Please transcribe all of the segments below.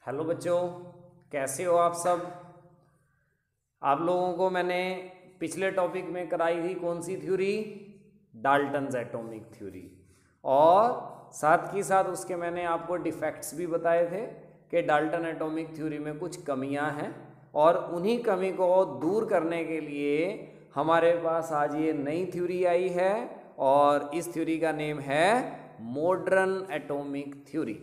Hello बच्चों, कैसे हो आप सब। आप लोगों को मैंने पिछले टॉपिक में कराई थी कौन सी थ्योरी, डाल्टन्स एटॉमिक थ्योरी। और साथ ही साथ उसके मैंने आपको डिफेक्ट्स भी बताए थे कि डाल्टन एटॉमिक थ्योरी में कुछ कमियां हैं और उन्हीं कमी को दूर करने के लिए हमारे पास आज ये नई थ्योरी आई है और इस थ्योरी का नेम है मॉडर्न एटॉमिक थ्योरी।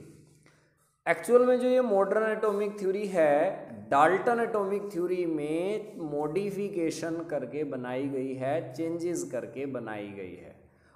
एक्चुअल में जो ये मॉडर्न एटॉमिक थ्योरी है, डाल्टन एटॉमिक थ्योरी में मॉडिफिकेशन करके बनाई गई है, चेंजेस करके बनाई गई है।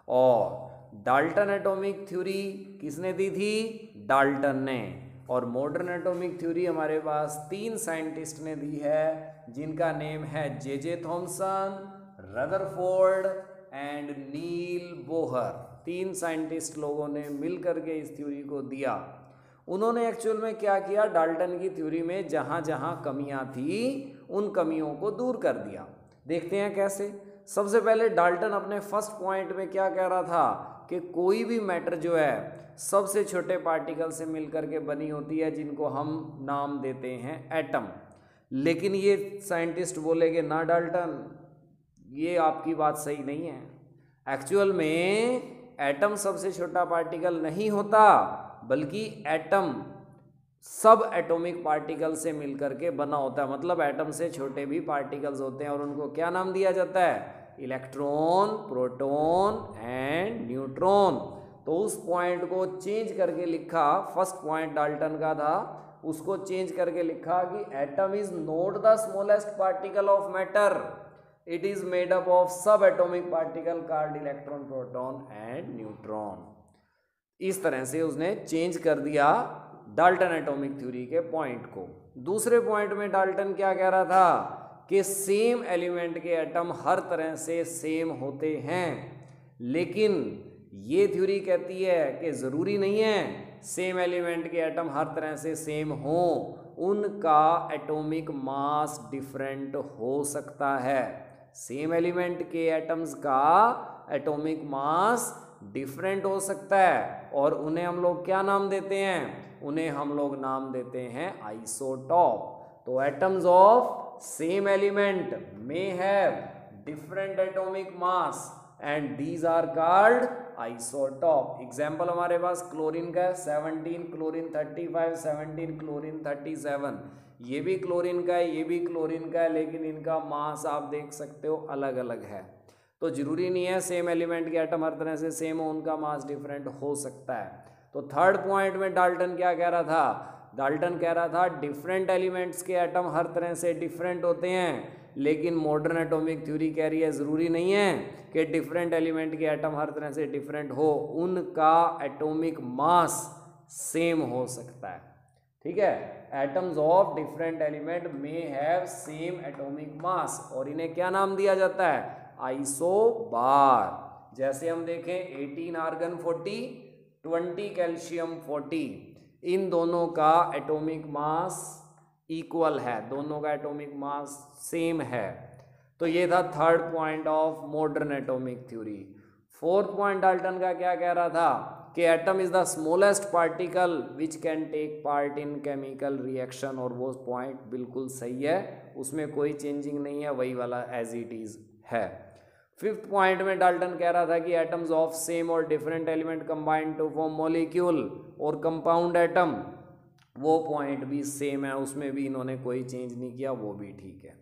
और डाल्टन एटॉमिक थ्योरी किसने दी थी? डाल्टन ने। और मॉडर्न एटॉमिक थ्योरी हमारे पास 3 साइंटिस्ट ने दी है जिनका नेम है J Thomson, Rutherford and Niels Bohr. 3 scientist लोगों ने मिलकर के इस थ्योरी को दिया। उन्होंने एक्चुअल में क्या किया, डाल्टन की थ्योरी में जहां जहां कमियां थी उन कमियों को दूर कर दिया। देखते हैं कैसे। सबसे पहले डाल्टन अपने फर्स्ट पॉइंट में क्या कह रहा था कि कोई भी मैटर जो है सबसे छोटे पार्टिकल से मिलकर के बनी होती है जिनको हम नाम देते हैं एटम। लेकिन ये साइंटिस्ट बोले कि ना डाल्टन, ये आपकी बात सही नहीं है। एक्चुअल में एटम सबसे छोटा पार्टिकल नहीं होता, बल्कि एटम सब एटॉमिक पार्टिकल से मिलकर के बना होता है। मतलब एटम से छोटे भी पार्टिकल्स होते हैं और उनको क्या नाम दिया जाता है? Electron, proton and neutron. तो उस पॉइंट को चेंज करके लिखा, फर्स्ट पॉइंट डाल्टन का था, उसको चेंज करके लिखा कि atom is not the smallest particle of matter, it is made up of subatomic particle called electron, proton and neutron. इस तरह से उसने चेंज कर दिया डाल्टन एटॉमिक थ्योरी के पॉइंट को। दूसरे पॉइंट में डाल्टन क्या कह रहा था कि सेम एलिमेंट के एटम हर तरह से सेम होते हैं, लेकिन ये थ्योरी कहती है कि ज़रूरी नहीं है सेम एलिमेंट के एटम हर तरह से सेम हो, उनका एटॉमिक मास डिफरेंट हो सकता है। सेम एलिमेंट के एटम्स का एटॉमिक मास डिफरेंट हो सकता है और उन्हें हम लोग क्या नाम देते हैं? उन्हें हम लोग नाम देते हैं आइसोटॉप। तो atoms of same element may have different atomic mass and these are called isotope. Example हमारे पास क्लोरीन का है 17 क्लोरीन 35, 17 क्लोरीन 37। ये भी क्लोरीन का है, ये भी क्लोरीन का है, लेकिन इनका मास आप देख सकते हो अलग अलग है। तो जरूरी नहीं है सेम एलिमेंट के एटम हर तरह से सेम हो, उनका मास डिफरेंट हो सकता है। तो थर्ड पॉइंट में डाल्टन क्या कह रहा था? डाल्टन कह रहा था डिफरेंट एलिमेंट्स के एटम हर तरह से डिफरेंट होते हैं, लेकिन मॉडर्न एटॉमिक थ्योरी कह रही है ज़रूरी नहीं है कि डिफरेंट एलिमेंट के एटम हर तरह से डिफरेंट हो, उनका एटॉमिक मास सेम हो सकता है। ठीक है, atoms of different element may have same atomic mass और इन्हें क्या नाम दिया जाता है? आइसोबार। जैसे हम देखें 18 आर्गन 40, 20 कैल्शियम 40, इन दोनों का एटॉमिक मास इक्वल है, दोनों का एटॉमिक मास सेम है। तो ये था third point of modern atomic theory. Fourth point Dalton का क्या कह रहा था कि atom is the smallest particle which can take part in chemical reaction, और वो पॉइंट बिल्कुल सही है, उसमें कोई चेंजिंग नहीं है, वही वाला एज इट इज है। फिफ्थ पॉइंट में डाल्टन कह रहा था कि एटम्स ऑफ सेम और different element combine to form molecule और कंपाउंड एटम, वो पॉइंट भी सेम है, उसमें भी इन्होंने कोई चेंज नहीं किया, वो भी ठीक है।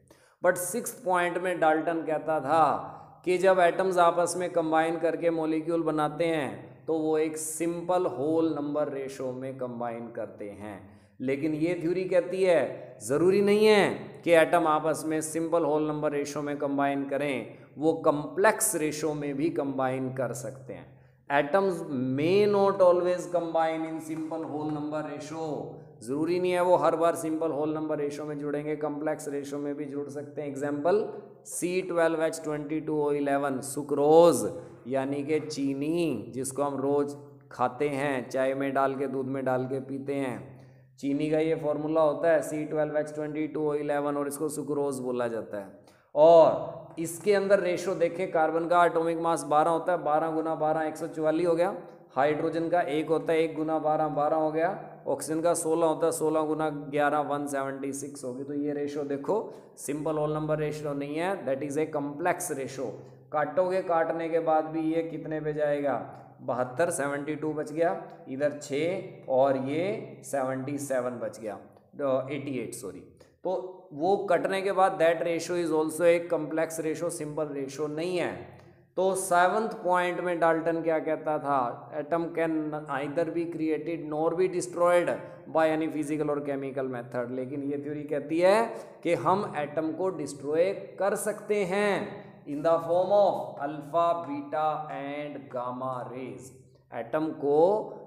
बट सिक्स्थ पॉइंट में डाल्टन कहता था कि जब एटम्स आपस में कंबाइन करके मॉलिक्यूल बनाते हैं तो वो एक सिंपल होल नंबर रेशो में कंबाइन करते हैं, लेकिन ये थ्योरी कहती है ज़रूरी नहीं है कि एटम आपस में सिंपल होल नंबर रेशो में कंबाइन करें, वो कम्प्लेक्स रेशो में भी कंबाइन कर सकते हैं। Atoms may not always combine in simple whole number ratio, ज़रूरी नहीं है वो हर बार सिंपल होल नंबर रेशो में जुड़ेंगे, कम्प्लेक्स रेशो में भी जुड़ सकते हैं। एग्जाम्पल C12H22O11 सुक्रोज यानी कि चीनी, जिसको हम रोज़ खाते हैं, चाय में डाल के, दूध में डाल के पीते हैं। चीनी का ये फॉर्मूला होता है C12H22O11 और इसको सुक्रोज बोला जाता है। और इसके अंदर रेशो देखें, कार्बन का एटॉमिक मास 12 होता है, 12 गुना 12 144 हो गया। हाइड्रोजन का 1 होता है, 1 गुना 12 12 हो गया। ऑक्सीजन का 16 होता है, 16 गुना 11 176 होगी। तो ये रेशो देखो सिंपल होल नंबर रेशो नहीं है, that is a complex ratio. काटोगे, काटने के बाद भी ये कितने पे जाएगा, 72, 72 बच गया, इधर 6 और ये 77 बच गया, 88 सॉरी। तो वो कटने के बाद दैट रेशो इज ऑल्सो एक कम्प्लेक्स रेशो, सिंपल रेशो नहीं है। तो 7th पॉइंट में डाल्टन क्या कहता था, atom can either be created nor be destroyed by any physical और केमिकल मेथड। लेकिन ये थ्योरी कहती है कि हम एटम को डिस्ट्रॉय कर सकते हैं in the form of alpha, beta and gamma rays. Atom को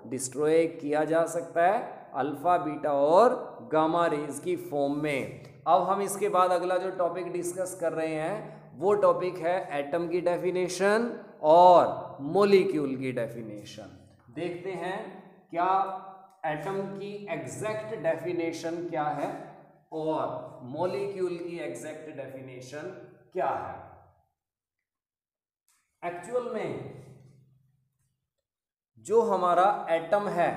डिस्ट्रॉय किया जा सकता है अल्फा, बीटा और गामा रेज की फॉर्म में। अब हम इसके बाद अगला जो टॉपिक डिस्कस कर रहे हैं वो टॉपिक है एटम की डेफिनेशन और मॉलिक्यूल की डेफिनेशन। देखते हैं क्या एटम की एग्जैक्ट डेफिनेशन क्या है और मॉलिक्यूल की एग्जैक्ट डेफिनेशन क्या है। एक्चुअल में जो हमारा एटम है,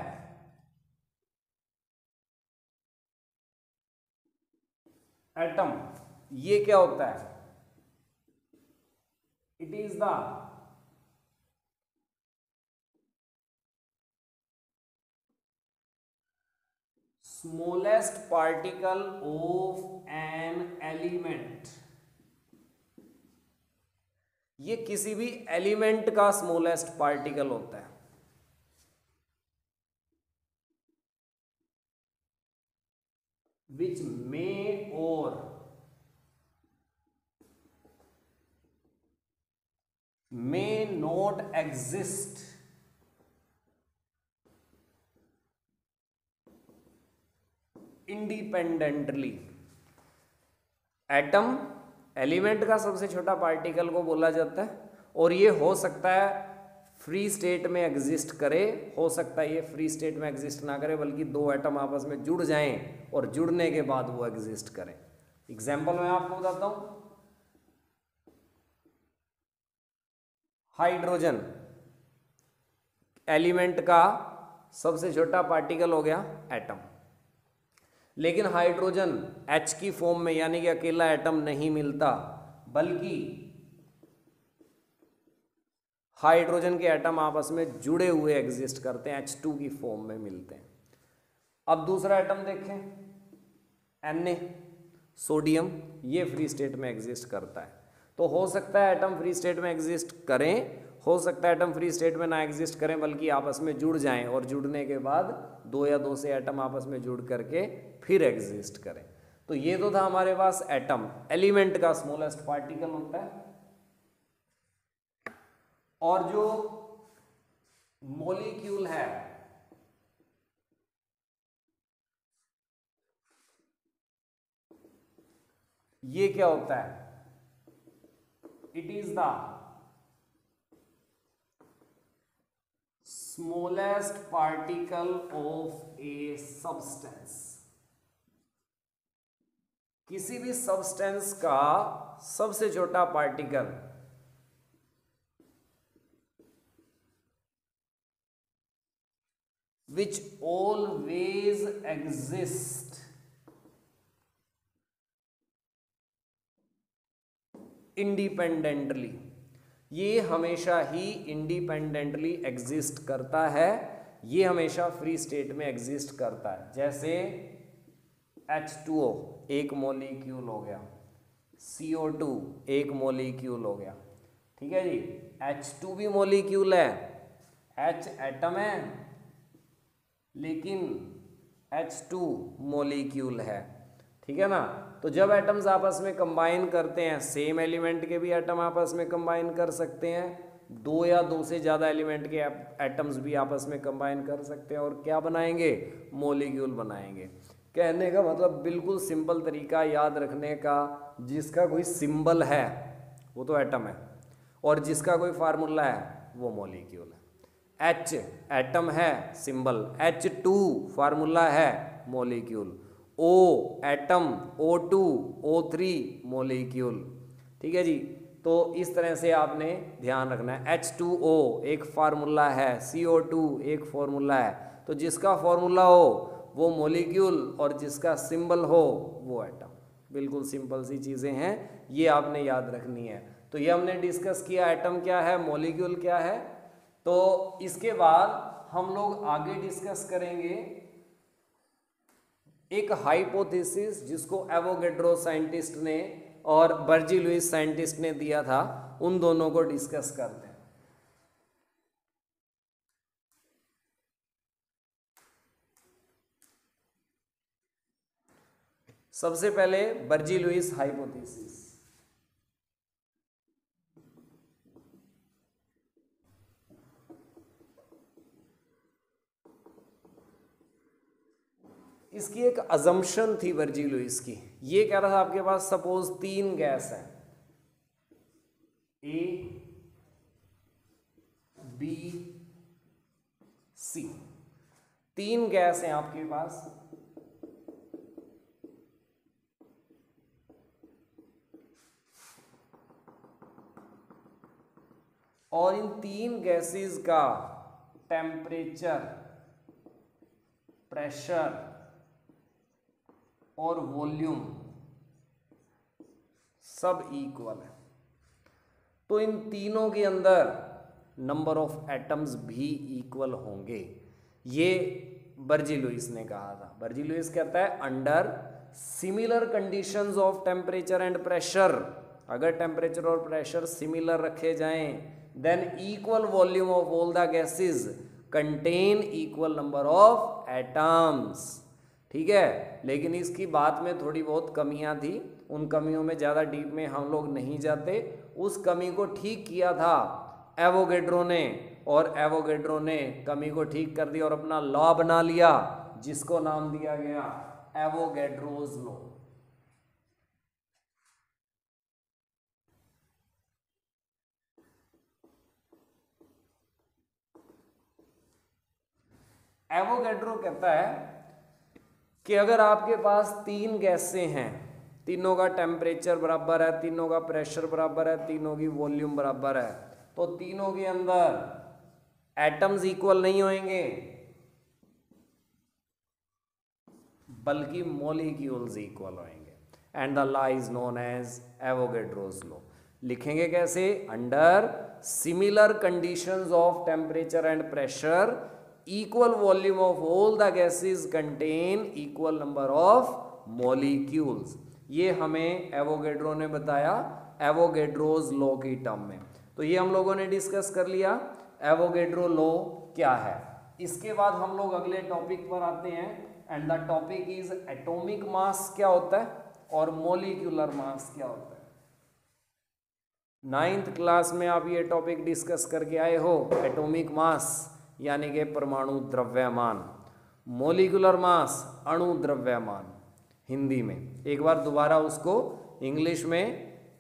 एटम ये क्या होता है, it is the smallest particle of an element. ये किसी भी एलिमेंट का स्मॉलेस्ट पार्टिकल होता है। विच मे और may not exist independently। Atom element का सबसे छोटा पार्टिकल को बोला जाता है और ये हो सकता है फ्री स्टेट में एग्जिस्ट करे, हो सकता है ये फ्री स्टेट में एग्जिस्ट ना करे बल्कि दो एटम आपस में जुड़ जाएं और जुड़ने के बाद वो एग्जिस्ट करें। एग्जाम्पल मैं आपको बताता हूं, हाइड्रोजन एलिमेंट का सबसे छोटा पार्टिकल हो गया एटम। लेकिन हाइड्रोजन H की फॉर्म में यानी कि अकेला एटम नहीं मिलता, बल्कि हाइड्रोजन के एटम आपस में जुड़े हुए एग्जिस्ट करते हैं, H2 की फॉर्म में मिलते हैं। अब दूसरा एटम देखें, Na सोडियम, ये फ्री स्टेट में एग्जिस्ट करता है। तो हो सकता है एटम फ्री स्टेट में एग्जिस्ट करें, हो सकता है एटम फ्री स्टेट में ना एग्जिस्ट करें बल्कि आपस में जुड़ जाएं और जुड़ने के बाद दो या दो से एटम आपस में जुड़ करके फिर एग्जिस्ट करें। तो ये तो था हमारे पास एटम, एलिमेंट का स्मॉलेस्ट पार्टिकल होता है। और जो मॉलिक्यूल है, ये क्या होता है, it is the smallest particle of a substance. किसी भी सब्सटेंस का सबसे छोटा particle which always exist independently। ये हमेशा ही इंडिपेंडेंटली एग्जिस्ट करता है, ये हमेशा फ्री स्टेट में एग्जिस्ट करता है। जैसे H2O एक मॉलिक्यूल हो गया, CO2 एक मॉलिक्यूल हो गया, ठीक है जी। H2 भी मॉलिक्यूल है, H एटम है लेकिन H2 मॉलिक्यूल है, ठीक है ना। तो जब एटम्स आपस में कंबाइन करते हैं, सेम एलिमेंट के भी एटम आपस में कंबाइन कर सकते हैं, दो या दो से ज़्यादा एलिमेंट के एटम्स भी आपस में कंबाइन कर सकते हैं और क्या बनाएंगे, मॉलिक्यूल बनाएंगे। कहने का मतलब बिल्कुल सिंपल तरीका याद रखने का, जिसका कोई सिंबल है वो तो एटम है और जिसका कोई फार्मूला है वो मॉलिक्यूल है। H एटम है सिंबल, H2 फार्मूला है molecule, O atom, O2 O3 molecule, ठीक है जी। तो इस तरह से आपने ध्यान रखना है। H2O एक फार्मूला है, CO2 एक फार्मूला है। तो जिसका फॉर्मूला हो वो मॉलिक्यूल और जिसका सिंबल हो वो एटम। बिल्कुल सिंपल सी चीज़ें हैं, ये आपने याद रखनी है। तो ये हमने डिस्कस किया एटम क्या है, मॉलिक्यूल क्या है। तो इसके बाद हम लोग आगे डिस्कस करेंगे एक हाइपोथेसिस जिसको एवोगैड्रो साइंटिस्ट ने और बर्जी लुइस साइंटिस्ट ने दिया था, उन दोनों को डिस्कस करते हैं। सबसे पहले बर्जी लुइस हाइपोथेसिस। इसकी एक अजम्पशन थी बर्जी लुइस की, ये कह रहा था आपके पास सपोज 3 गैस है, ए बी सी, 3 गैस हैं आपके पास। और इन 3 गैसेस का टेम्परेचर, प्रेशर और वॉल्यूम सब इक्वल है। तो इन तीनों के अंदर नंबर ऑफ एटम्स भी इक्वल होंगे, ये बर्जी लुइस ने कहा था। बर्जी लुइस कहता है under similar conditions of temperature and pressure, अगर टेम्परेचर और प्रेशर सिमिलर रखे जाएं, than equal volume of all the gases contain equal number of atoms. ठीक है, लेकिन इसकी बात में थोड़ी बहुत कमियां थी, उन कमियों में ज़्यादा डीप में हम लोग नहीं जाते। उस कमी को ठीक किया था एवोगैड्रो ने, और एवोगैड्रो ने कमी को ठीक कर दिया और अपना लॉ बना लिया, जिसको नाम दिया गया एवोगैड्रोज लॉ। एवोगैड्रो कहता है कि अगर आपके पास 3 गैसें हैं, तीनों का टेम्परेचर बराबर है, तीनों का प्रेशर बराबर है, तीनों की वॉल्यूम बराबर है, तो तीनों के अंदर एटम्स इक्वल नहीं होंगे बल्कि मॉलिक्यूल्स इक्वल होंगे। And the law is known as Avogadro's law. लिखेंगे कैसे? Under similar conditions of temperature and pressure equal volume of all the gases contain equal number of molecules। ये हमें एवोगैड्रो ने बताया एवोगैड्रोज लॉ की term में। तो ये हम लोगों ने डिस्कस कर लिया एवोगैड्रो लॉ क्या है। इसके बाद हम लोग अगले टॉपिक पर आते हैं, and the topic is atomic mass क्या होता है और मोलिकुलर मास क्या होता है। 9th क्लास में आप ये टॉपिक डिस्कस करके आए हो, एटॉमिक मास यानी कि परमाणु द्रव्यमान, मोलिकुलर मास अणु द्रव्यमान हिंदी में। एक बार दोबारा उसको इंग्लिश में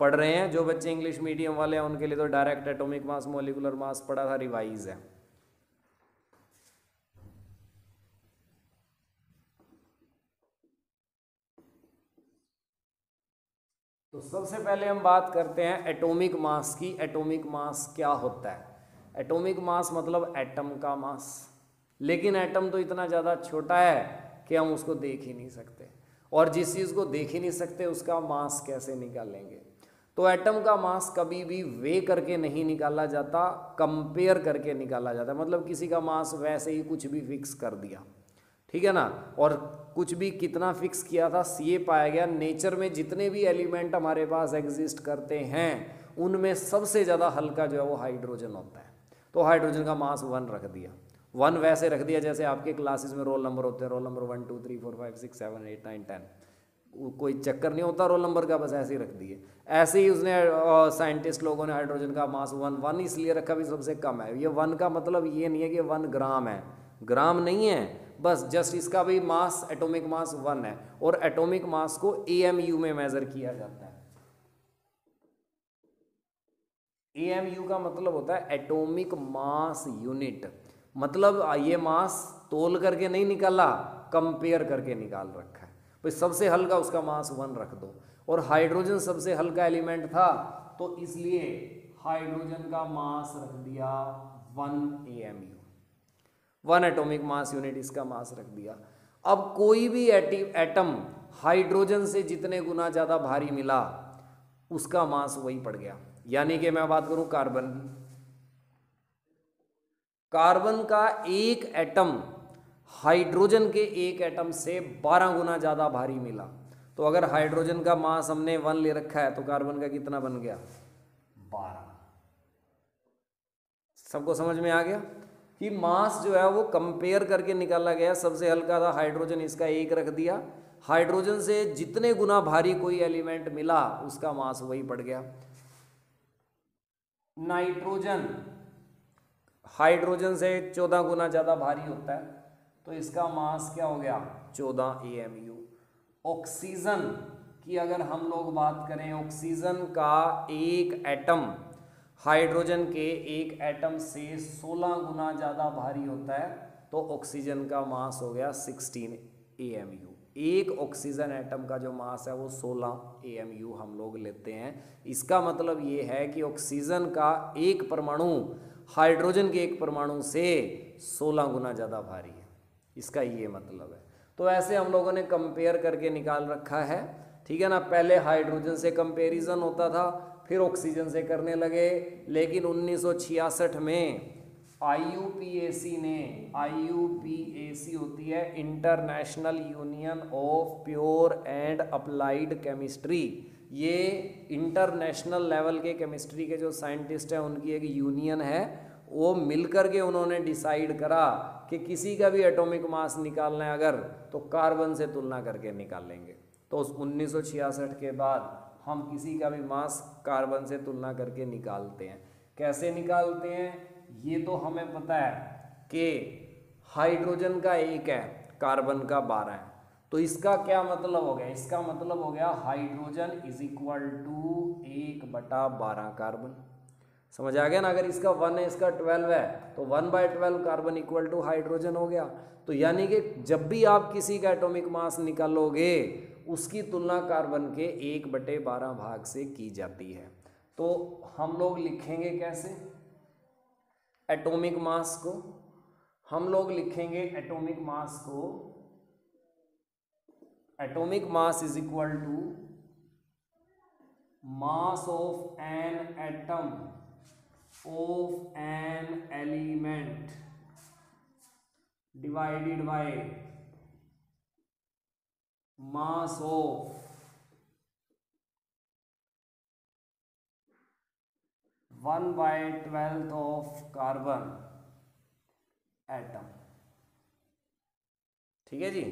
पढ़ रहे हैं, जो बच्चे इंग्लिश मीडियम वाले हैं उनके लिए तो direct atomic mass molecular mass पढ़ा था, रिवाइज है। तो सबसे पहले हम बात करते हैं एटॉमिक मास की। एटॉमिक मास क्या होता है? एटॉमिक मास मतलब एटम का मास, लेकिन एटम तो इतना ज़्यादा छोटा है कि हम उसको देख ही नहीं सकते, और जिस चीज़ को देख ही नहीं सकते उसका मास कैसे निकालेंगे। तो एटम का मास कभी भी वे करके नहीं निकाला जाता, कंपेयर करके निकाला जाता है। मतलब किसी का मास वैसे ही कुछ भी फिक्स कर दिया, ठीक है ना, और कुछ भी कितना फिक्स किया था, ये पाया गया नेचर में जितने भी एलिमेंट हमारे पास एग्जिस्ट करते हैं उनमें सबसे ज़्यादा हल्का जो है वो हाइड्रोजन होता है। तो हाइड्रोजन का मास 1 रख दिया। 1 वैसे रख दिया जैसे आपके क्लासेस में रोल नंबर होते हैं, रोल नंबर 1 2 3 4 5 6 7 8 9 10, कोई चक्कर नहीं होता रोल नंबर का, बस ऐसे ही रख दिए। ऐसे ही उसने साइंटिस्ट लोगों ने हाइड्रोजन का मास 1 इसलिए रखा भी सबसे कम है। ये 1 का मतलब ये नहीं है कि 1 ग्राम है, ग्राम नहीं है, बस जस्ट इसका भी मास एटॉमिक मास 1 है। और एटॉमिक मास को AMU में मेजर किया जाता है। AMU का मतलब होता है एटॉमिक मास यूनिट। मतलब ये मास तोल करके नहीं निकाला, कंपेयर करके निकाल रखा है। भाई सबसे हल्का उसका मास 1 रख दो, और हाइड्रोजन सबसे हल्का एलिमेंट था तो इसलिए हाइड्रोजन का मास रख दिया 1 AMU। 1 एटॉमिक मास यूनिट इसका मास रख दिया। अब कोई भी एटम हाइड्रोजन से जितने गुना ज़्यादा भारी मिला उसका मास वही पड़ गया। यानी कि मैं बात करूं कार्बन की, कार्बन का एक एटम हाइड्रोजन के एक एटम से 12 गुना ज़्यादा भारी मिला। तो अगर हाइड्रोजन का मास हमने 1 ले रखा है तो कार्बन का कितना बन गया? 12। सबको समझ में आ गया कि मास जो है वो कंपेयर करके निकाला गया। सबसे हल्का था हाइड्रोजन, इसका 1 रख दिया। हाइड्रोजन से जितने गुना भारी कोई एलिमेंट मिला उसका मास वही पड़ गया। नाइट्रोजन हाइड्रोजन से 14 गुना ज़्यादा भारी होता है तो इसका मास क्या हो गया? 14 AMU। ऑक्सीजन की अगर हम लोग बात करें, ऑक्सीजन का एक एटम हाइड्रोजन के एक एटम से 16 गुना ज़्यादा भारी होता है तो ऑक्सीजन का मास हो गया 16 AMU। एक ऑक्सीजन एटम का जो मास है वो 16 AMU हम लोग लेते हैं। इसका मतलब ये है कि ऑक्सीजन का एक परमाणु हाइड्रोजन के एक परमाणु से 16 गुना ज़्यादा भारी है, इसका ये मतलब है। तो ऐसे हम लोगों ने कंपेयर करके निकाल रखा है, ठीक है ना। पहले हाइड्रोजन से कंपैरिजन होता था, फिर ऑक्सीजन से करने लगे, लेकिन 1966 में IUPAC ने, IUPAC होती है international union of pure and applied chemistry. ये इंटरनेशनल लेवल के केमिस्ट्री के जो साइंटिस्ट हैं उनकी एक यूनियन है। वो मिलकर के उन्होंने डिसाइड करा कि किसी का भी एटॉमिक मास निकालना है अगर, तो कार्बन से तुलना करके निकालेंगे। तो 1966 के बाद हम किसी का भी मास कार्बन से तुलना करके निकालते हैं। कैसे निकालते हैं ये तो हमें पता है कि हाइड्रोजन का 1 है, कार्बन का 12 है। तो इसका क्या मतलब हो गया? इसका मतलब हो गया hydrogen is equal to 1/12 carbon. समझ आ गया ना। अगर इसका 1 है, इसका 12 है, तो 1/12 कार्बन इक्वल टू हाइड्रोजन हो गया। तो यानी कि जब भी आप किसी का एटॉमिक मास निकालोगे उसकी तुलना कार्बन के 1/12 भाग से की जाती है। तो हम लोग लिखेंगे कैसे एटॉमिक मास को? हम लोग लिखेंगे एटॉमिक मास को, atomic mass is equal to mass of an atom of an element divided by mass of 1/12 of carbon atom. ठीक है जी।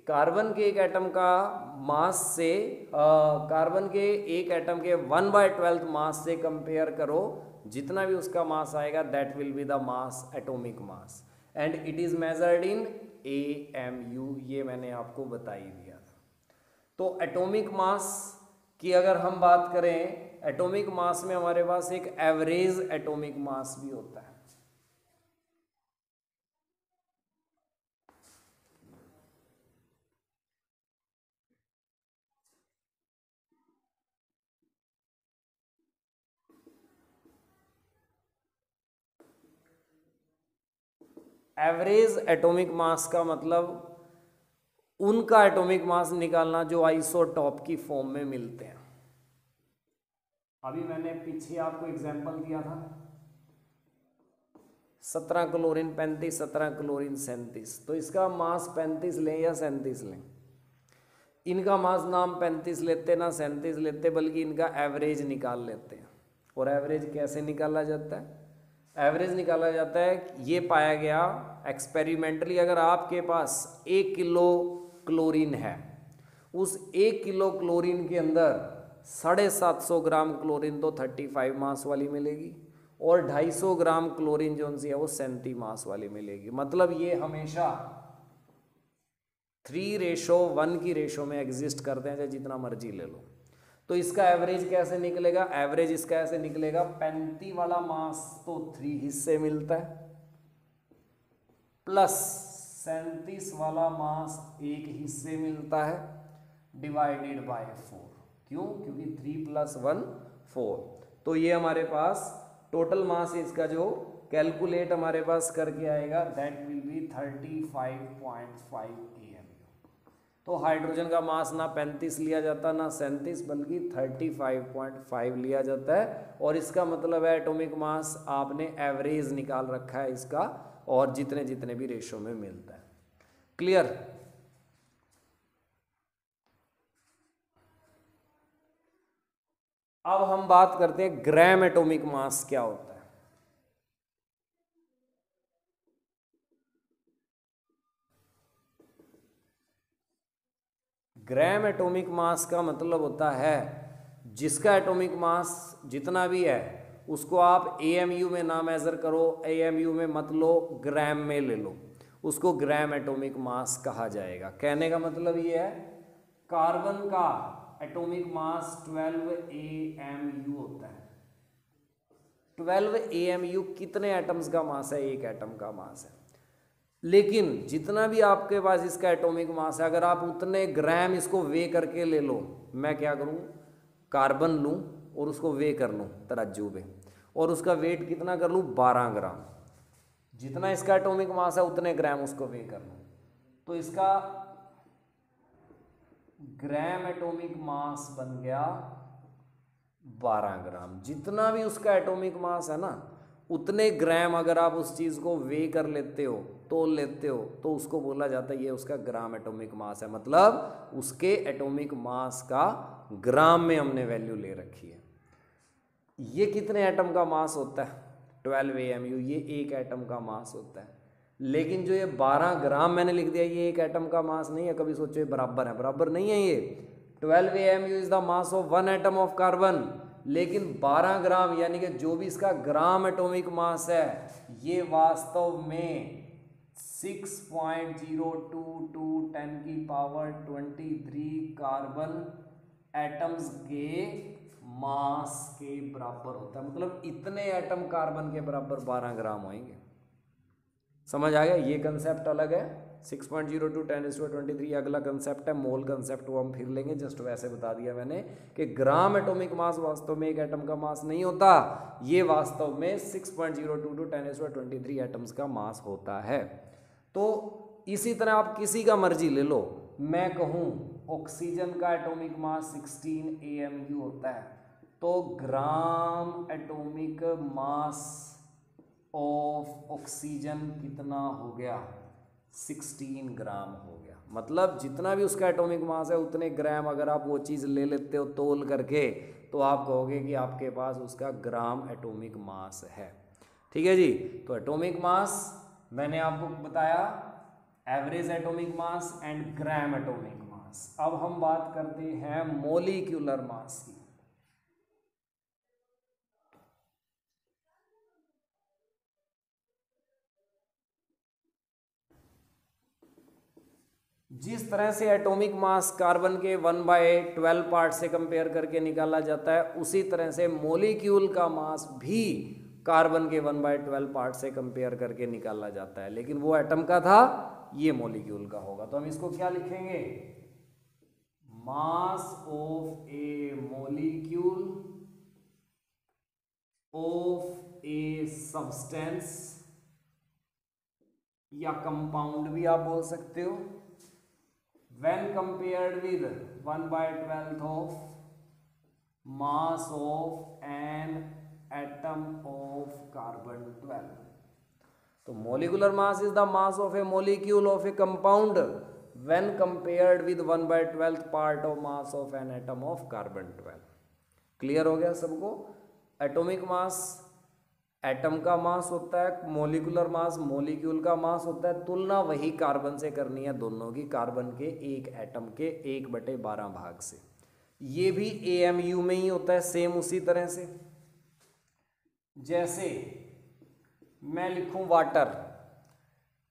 कार्बन के एक एटम का मास से कार्बन के एक एटम के 1/12 मास से कंपेयर करो, जितना भी उसका मास आएगा that will be the mass, atomic mass, and it is measured in AMU। ये मैंने आपको बता ही दिया था। तो एटॉमिक मास की अगर हम बात करें, एटॉमिक मास में हमारे पास एक एवरेज एटॉमिक मास भी होता है। एवरेज एटॉमिक मास का मतलब उनका एटॉमिक मास निकालना जो आइसोटॉप की फॉर्म में मिलते हैं। अभी मैंने पीछे आपको एग्जांपल दिया था 17 क्लोरीन 35, 17 क्लोरीन 37। तो इसका मास 35 लें या 37 लें, इनका मास ना हम 35 लेते ना 37 लेते, बल्कि इनका एवरेज निकाल लेते हैं। और एवरेज कैसे निकाला जाता है? एवरेज निकाला जाता है, ये पाया गया एक्सपेरिमेंटली, अगर आपके पास 1 किलो क्लोरीन है, उस 1 किलो क्लोरीन के अंदर 750 ग्राम क्लोरीन तो 35 मास वाली मिलेगी, और 250 ग्राम क्लोरीन जो है वो 37 मास वाली मिलेगी। मतलब ये हमेशा 3:1 की रेशो में एग्जिस्ट करते हैं, चाहे जितना मर्जी ले लो। तो इसका एवरेज कैसे निकलेगा? एवरेज इसका ऐसे निकलेगा, 35 वाला मास तो 3 हिस्से मिलता है, प्लस 37 वाला मास 1 हिस्से मिलता है, डिवाइडेड बाय 4। क्यों? क्योंकि 3 + 1 4। तो ये हमारे पास टोटल मास इसका जो कैलकुलेट हमारे पास करके आएगा, दैट विल बी 35.5 AMU। तो हाइड्रोजन का मास ना 35 लिया जाता ना 37, बल्कि 35.5 लिया जाता है। और इसका मतलब है एटॉमिक मास आपने एवरेज निकाल रखा है इसका, और जितने जितने भी रेशो में मिलता है। क्लियर? अब हम बात करते हैं ग्राम एटॉमिक मास क्या होता है। ग्राम एटॉमिक मास का मतलब होता है जिसका एटॉमिक मास जितना भी है उसको आप AMU में ना मेजर करो, AMU में मत लो, ग्राम में ले लो, उसको ग्राम एटॉमिक मास कहा जाएगा। कहने का मतलब ये है कार्बन का एटॉमिक मास 12 AMU होता है। 12 AMU कितने एटम्स का मास है? एक एटम का मास है। लेकिन जितना भी आपके पास इसका एटॉमिक मास है, अगर आप उतने ग्राम इसको वे करके ले लो, मैं क्या करूं, कार्बन लूं और उसको वे कर लूं तराजू पे, और उसका वेट कितना कर लूं, 12 ग्राम। जितना इसका एटॉमिक मास है उतने ग्राम उसको वे कर लूं, तो इसका ग्राम एटॉमिक मास बन गया 12 ग्राम। जितना भी उसका एटॉमिक मास है ना, उतने ग्राम अगर आप उस चीज़ को वे कर लेते हो, तोल लेते हो, तो उसको बोला जाता है ये उसका ग्राम एटॉमिक मास है। मतलब उसके एटॉमिक मास का ग्राम में हमने वैल्यू ले रखी है। ये कितने एटम का मास होता है? 12 AMU, ये एक एटम का मास होता है। लेकिन जो ये 12 ग्राम मैंने लिख दिया, ये एक एटम का मास नहीं है। कभी सोचो ये बराबर है, बराबर नहीं है। ये 12 AMU is the mass of 1 atom of carbon, लेकिन 12 ग्राम यानी कि जो भी इसका ग्राम एटॉमिक मास है, ये वास्तव में 6.022 10 की पावर 23 कार्बन एटम्स के मास के बराबर होता है। मतलब इतने एटम कार्बन के बराबर 12 ग्राम होंगे। समझ आ गया? ये कंसेप्ट अलग है, 6.02 10⁻23 अगला कंसेप्ट है, मोल कंसेप्ट, वो हम फिर लेंगे। जस्ट वैसे बता दिया मैंने कि ग्राम एटॉमिक मास वास्तव में एक एटम का मास नहीं होता, ये वास्तव में 6.022 10⁻23 एटम्स का मास होता है। तो इसी तरह आप किसी का मर्जी ले लो, मैं कहूँ ऑक्सीजन का एटॉमिक मास 16 AMU होता है, तो gram atomic mass of oxygen कितना हो गया? 16 ग्राम हो गया। मतलब जितना भी उसका एटॉमिक मास है उतने ग्राम अगर आप वो चीज़ ले लेते हो तोल करके, तो आप कहोगे कि आपके पास उसका ग्राम एटॉमिक मास है। ठीक है जी? तो एटॉमिक मास मैंने आपको बताया, average atomic mass and gram atomic mass. अब हम बात करते हैं मोलिक्यूलर मास की। जिस तरह से एटॉमिक मास कार्बन के 1/12 पार्ट से कंपेयर करके निकाला जाता है, उसी तरह से मोलिक्यूल का मास भी कार्बन के 1/12 पार्ट से कंपेयर करके निकाला जाता है। लेकिन वो एटम का था, ये मोलिक्यूल का होगा। तो हम इसको क्या लिखेंगे? Mass of A molecule of a substance, या कंपाउंड भी आप बोल सकते हो, when compared with 1/12 of mass of an atom of carbon 12. तो molecular mass is the mass of a molecule of a compound when compared with 1/12 part of mass of an atom of carbon 12. Clear हो गया सबको? Atomic mass atom का मास होता है, molecular mass molecule का मास होता है। तुलना वही कार्बन से करनी है दोनों की, कार्बन के एक एटम के 1/12 भाग से। ये भी AMU में ही होता है, सेम उसी तरह से। जैसे मैं लिखूं वाटर,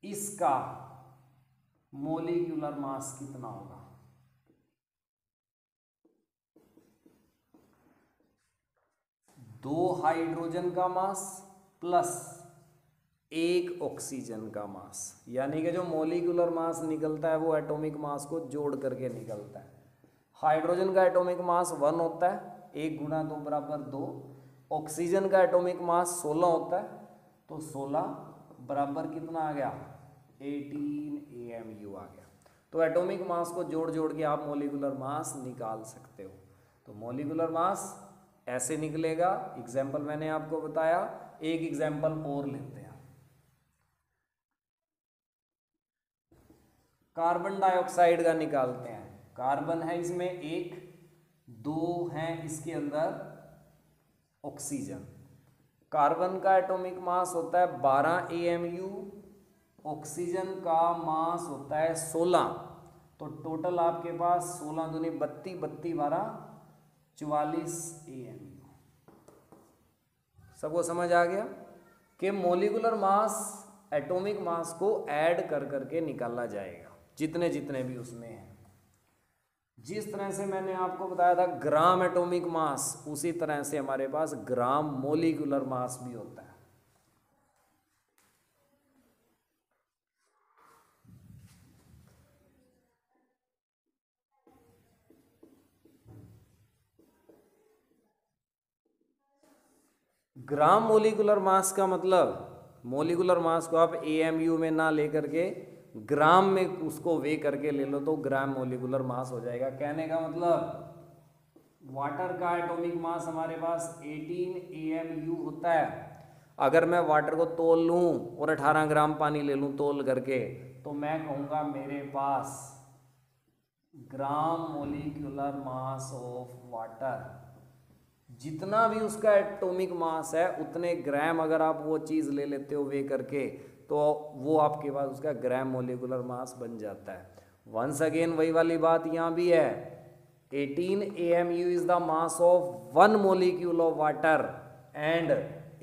इसका मोलिकुलर मास कितना होगा? दो हाइड्रोजन का मास प्लस एक ऑक्सीजन का मास, यानी कि जो मोलिकुलर मास निकलता है वो एटॉमिक मास को जोड़ करके निकलता है। हाइड्रोजन का एटॉमिक मास 1 होता है, 1 × 2 = 2। ऑक्सीजन का एटॉमिक मास 16 होता है, तो 16 बराबर कितना आ गया 18 AMU आ गया। तो एटॉमिक मास को जोड़ जोड़ के आप मॉलिक्यूलर मास निकाल सकते हो। तो मॉलिक्यूलर मास ऐसे निकलेगा, एग्जाम्पल मैंने आपको बताया। एक एग्जाम्पल और लेते हैं, कार्बन डाइऑक्साइड का निकालते हैं। कार्बन है इसमें एक, दो हैं इसके अंदर ऑक्सीजन। कार्बन का एटॉमिक मास होता है 12 AMU, ऑक्सीजन का मास होता है 16। तो टोटल आपके पास 16 दूनी 32, 32 12 44 AMU। सबको समझ आ गया कि मॉलिक्यूलर मास एटॉमिक मास को ऐड कर करके निकाला जाएगा, जितने जितने भी उसमें हैं। जिस तरह से मैंने आपको बताया था ग्राम एटॉमिक मास, उसी तरह से हमारे पास ग्राम मॉलिक्यूलर मास भी होता है। ग्राम मॉलिक्यूलर मास का मतलब, मॉलिक्यूलर मास को आप AMU में ना लेकर के ग्राम में उसको वे करके ले लो तो ग्राम मॉलिक्यूलर मास हो जाएगा। कहने का मतलब वाटर का एटॉमिक मास हमारे पास 18 AMU होता है। अगर मैं वाटर को तोल लूँ और 18 ग्राम पानी ले लूँ तोल करके, तो मैं कहूँगा मेरे पास gram molecular mass of water. जितना भी उसका एटॉमिक मास है उतने ग्राम अगर आप वो चीज़ ले लेते हो वे करके, तो वो आपके पास उसका ग्राम मॉलिक्यूलर मास बन जाता है। वंस अगेन वही वाली बात यहाँ भी है, 18 AMU is the mass of 1 molecule of water and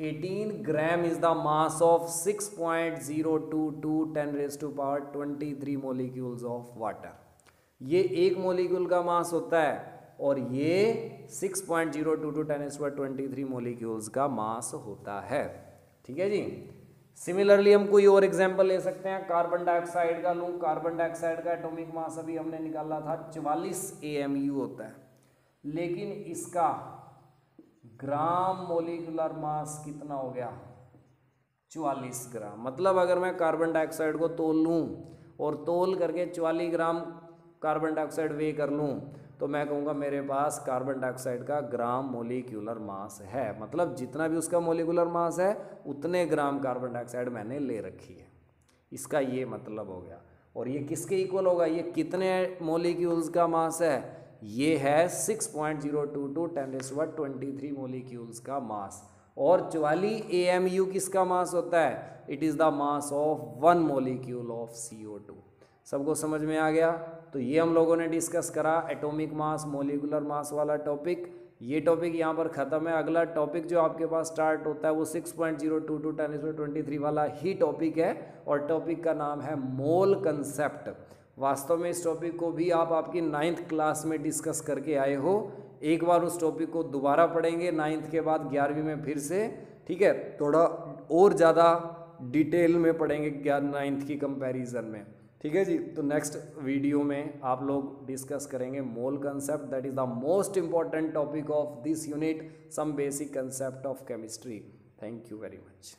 18 gram is the mass of 6.022 10⁻23 molecules of water. ये एक मोलिक्यूल का मास होता है और ये 6.022 10⁻23 molecules का मास होता है। ठीक है जी। सिमिलरली हम कोई और एग्जांपल ले सकते हैं, कार्बन डाइऑक्साइड का लूँ। कार्बन डाइऑक्साइड का एटॉमिक मास अभी हमने निकाला था 44 AMU होता है, लेकिन इसका ग्राम मोलिकुलर मास कितना हो गया 44 ग्राम। मतलब अगर मैं कार्बन डाइऑक्साइड को तोल लूँ और तोल करके 44 ग्राम कार्बन डाइऑक्साइड वे कर लूँ, तो मैं कहूँगा मेरे पास कार्बन डाइऑक्साइड का ग्राम मोलिकुलर मास है। मतलब जितना भी उसका मोलिकुलर मास है उतने ग्राम कार्बन डाइऑक्साइड मैंने ले रखी है, इसका ये मतलब हो गया। और ये किसके इक्वल होगा, ये कितने मोलिक्यूल्स का मास है, ये है 6.022 10⁻23 मोलिक्यूल्स का मास। और 44 AMU किसका मास होता है, it is the mass of 1 molecule of CO2। सबको समझ में आ गया। तो ये हम लोगों ने डिस्कस करा एटॉमिक मास मोलिकुलर मास वाला टॉपिक। ये टॉपिक यहाँ पर ख़त्म है। अगला टॉपिक जो आपके पास स्टार्ट होता है वो 6.022 10⁻23 वाला ही टॉपिक है, और टॉपिक का नाम है मोल कंसेप्ट। वास्तव में इस टॉपिक को भी आप आपकी 9th क्लास में डिस्कस करके आए हो। एक बार उस टॉपिक को दोबारा पढ़ेंगे 9th के बाद 11वीं में फिर से, ठीक है, थोड़ा और ज़्यादा डिटेल में पढ़ेंगे 9th की कंपैरिजन में। ठीक है जी। तो नेक्स्ट वीडियो में आप लोग डिस्कस करेंगे mole concept, that is the most important topic of this unit, some basic concept of chemistry. Thank you very much.